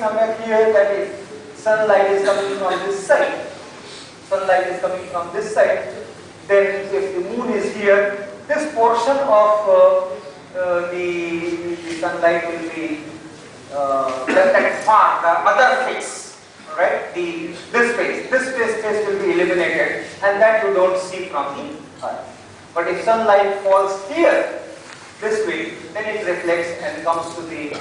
somewhere here that if sunlight is coming from this side, then if the moon is here, this portion of the sunlight will be that part, the other face, right? This face will be eliminated, and that you don't see from the Earth. But if sunlight falls here, this way, then it reflects and comes to the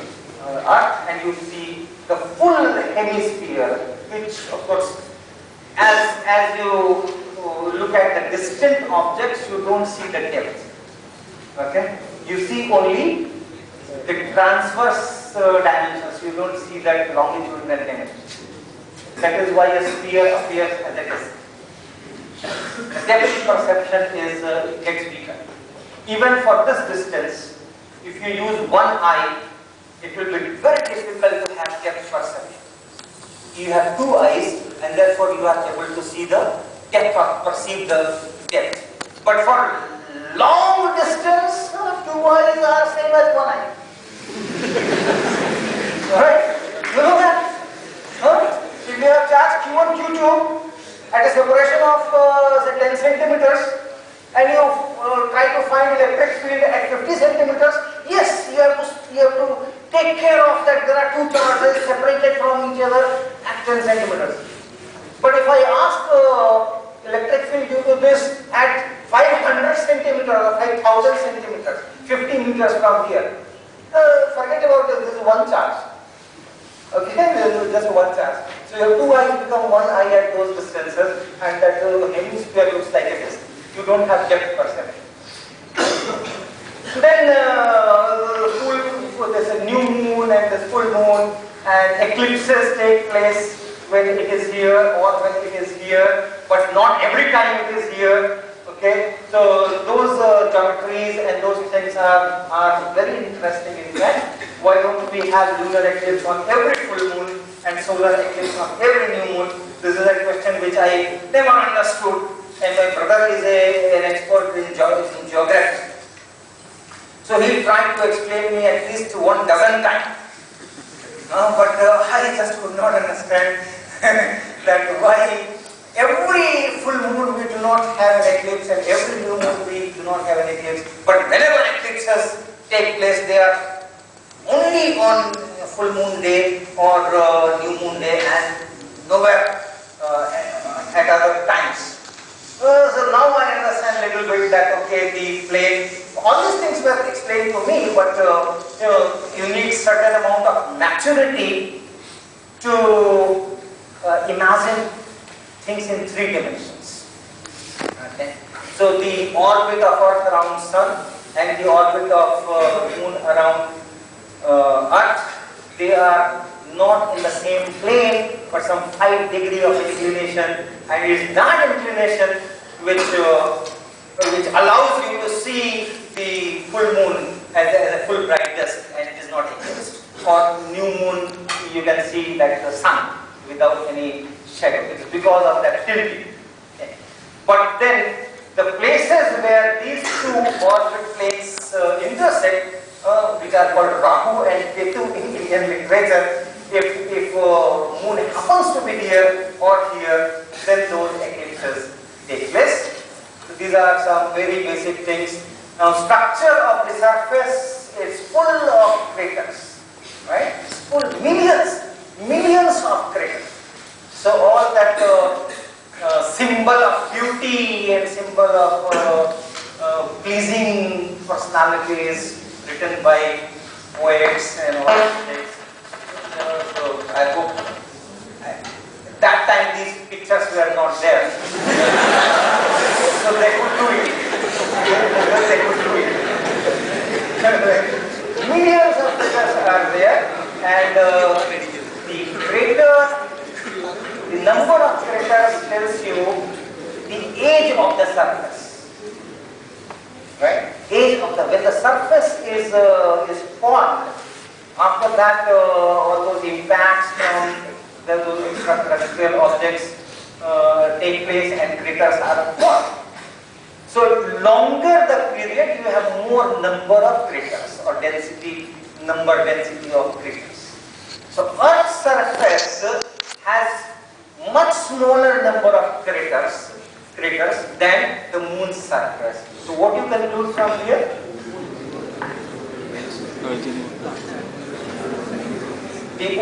Earth, and you see the full hemisphere, which of course, as you look at the distant objects, you don't see the depth. Okay? You see only the transverse dimensions, you don't see that longitudinal dimensions. That is why a sphere appears as a disk. The depth perception gets weaker. Even for this distance, if you use one eye, it will be very difficult to have depth perception. You have two eyes, and therefore you are able to see the depth or perceive the depth. But for long distance, two eyes are same as one eye. Right? You know that? If you have charge Q1, Q2 at a separation of say 10 centimeters, and you try to find electric field at 50 centimeters, yes, you have to take care of that. There are two charges separated from each other at 10 centimeters. But if I ask electric field due to this at 500 centimeters or 5,000 centimeters, 50 meters from here, forget about this. This is one charge. Okay, this is just one charge. So your two eyes become one eye at those distances, and that hemisphere looks like a disk. You don't have depth perception. Then there's a new moon and there's full moon, and eclipses take place when it is here or when it is here, but not every time it is here. Okay, so those geometries and those things are very interesting in fact. Why don't we have lunar eclipse on every full moon and solar eclipse on every new moon? This is a question which I never understood, and my brother is an expert in geography. So he tried to explain me at least 1 dozen times. But I just could not understand that why every full moon we do not have an eclipse and every new moon we do not have an eclipse. But whenever eclipses take place, they are only on full moon day or new moon day and nowhere at other times. So now I understand a little bit that okay, the plane, all these things were explained to me, but you need certain amount of maturity to imagine things in 3 dimensions. Okay. So the orbit of Earth around Sun and the orbit of Moon around Earth, they are not in the same plane, but some 5 degrees of inclination, and it is that inclination which allows you to see the full moon as a full bright disk, and it is not eclipsed. For new moon, you can see like the sun without any shadow. It is because of that tilting. Okay. But then the places where these two orbit planes intersect, which are called Rahu and Ketu in Indian literature, if moon happens to be here or here, then those eclipses take place. So these are some very basic things. Now, structure of the surface is full of craters, right? It's full, millions of craters. So all that symbol of beauty and symbol of pleasing personalities written by poets and all these things. So I hope that time these pictures were not there. So they could do it. Millions of pictures are there, and the crater, the number of craters tells you the age of the surface. Right? Age of when the surface is formed. After that, all those impacts from those extraterrestrial objects take place and craters are formed. So longer the period, you have more number of craters or density of craters. So Earth's surface has much smaller number of craters than the Moon's surface. So what you conclude from here? The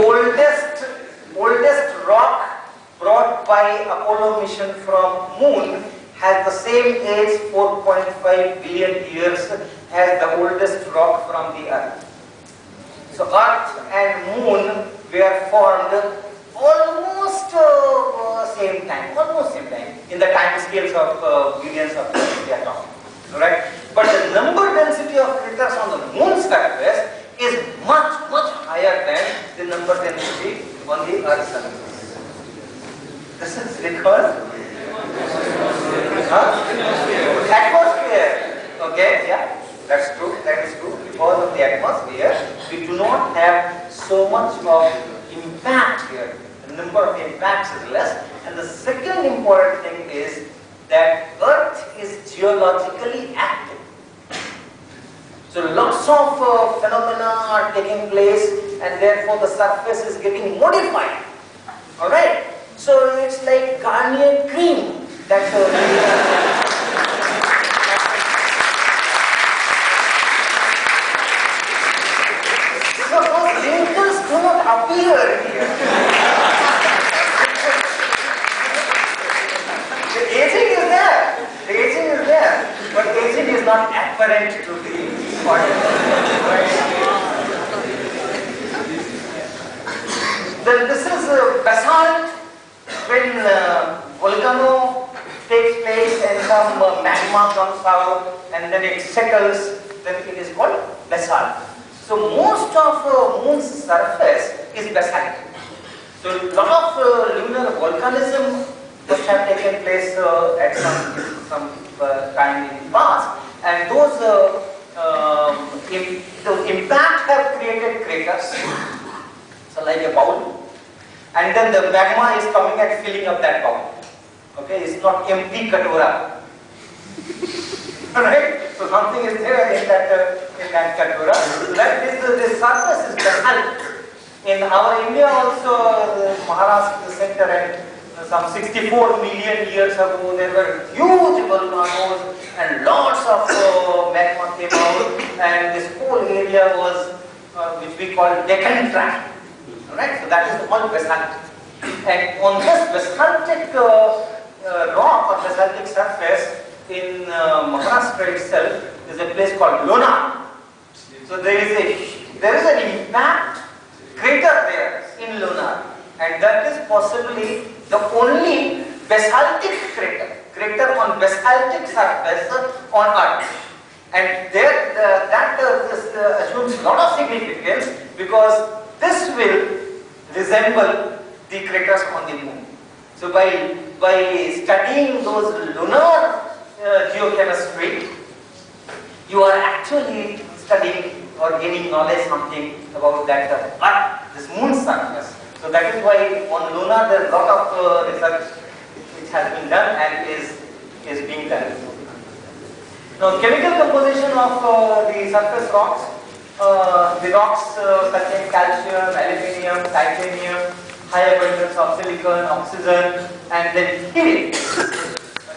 oldest rock brought by Apollo mission from Moon has the same age, 4.5 billion years, as the oldest rock from the Earth. So Earth and Moon were formed almost same time, in the time scales of billions of years we are talking. Right? But the number density of craters on the Moon's surface is much higher than the number density on the Earth's surface. This is because atmosphere. Okay, yeah, that's true. That is true. Because of the atmosphere, we do not have so much of impact here. The number of impacts is less. And the second important thing is that Earth is geologically active. So lots of phenomena are taking place, and therefore the surface is getting modified. All right. So it's like Garnier cream that so those wrinkles do not appear here. The aging is there, but aging is not apparent to the audience. Then this is basalt. When volcano takes place and some magma comes out and then it settles, then it is called basalt. So most of Moon's surface is basaltic. So a lot of lunar volcanism must have taken place at some time in the past, and those the impact have created craters, so like a bowl. And then the magma is coming and filling up that bowl. Okay, it's not empty katora. Right? So something is there in that katora. That is the surface is basalt. In our India also, Maharashtra center, and some 64 million years ago, there were huge volcanoes and lots of magma came out, and this whole area was which we call Deccan Tract. Right? So that is all basalt. And on this basaltic rock or basaltic surface in Maharashtra itself is a place called Lonar. So there is an impact crater there in Lonar, and that is possibly the only basaltic crater on basaltic surface on Earth. And there that assumes a lot of significance, because this will resemble the craters on the Moon. So by studying those lunar geochemistry, you are actually studying or gaining knowledge something about that Earth, this Moon surface. So that is why on lunar there is a lot of research which has been done and is being done. Now, chemical composition of the surface rocks. The rocks contain calcium, aluminium, titanium, high abundance of silicon, oxygen, and then helium.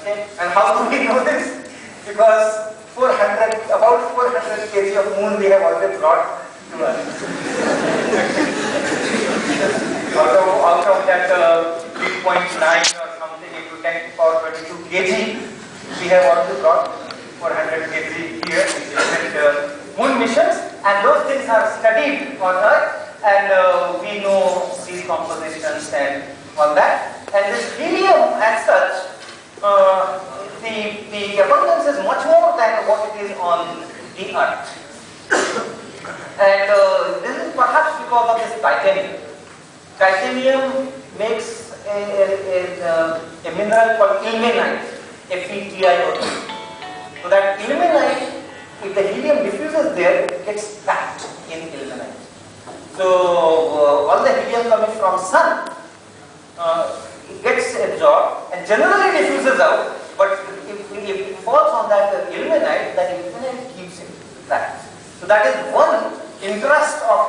Okay, and how do we know this? Because about 400 kg of Moon we have already brought to us. out of that 3.9 or something into 10 to the power 22 kg, we have already brought 400 kg here in different Moon missions, and those things are studied on Earth, and we know these compositions and all that. And this helium as such, the abundance is much more than what it is on the Earth. And this is perhaps because of this titanium. Titanium makes a mineral called ilmenite, FeTiO2. So that ilmenite, if the helium diffuses there, it gets packed in ilmenite. So all the helium coming from sun, it gets absorbed and generally diffuses out, but if it falls on that ilmenite keeps it packed. So that is one interest of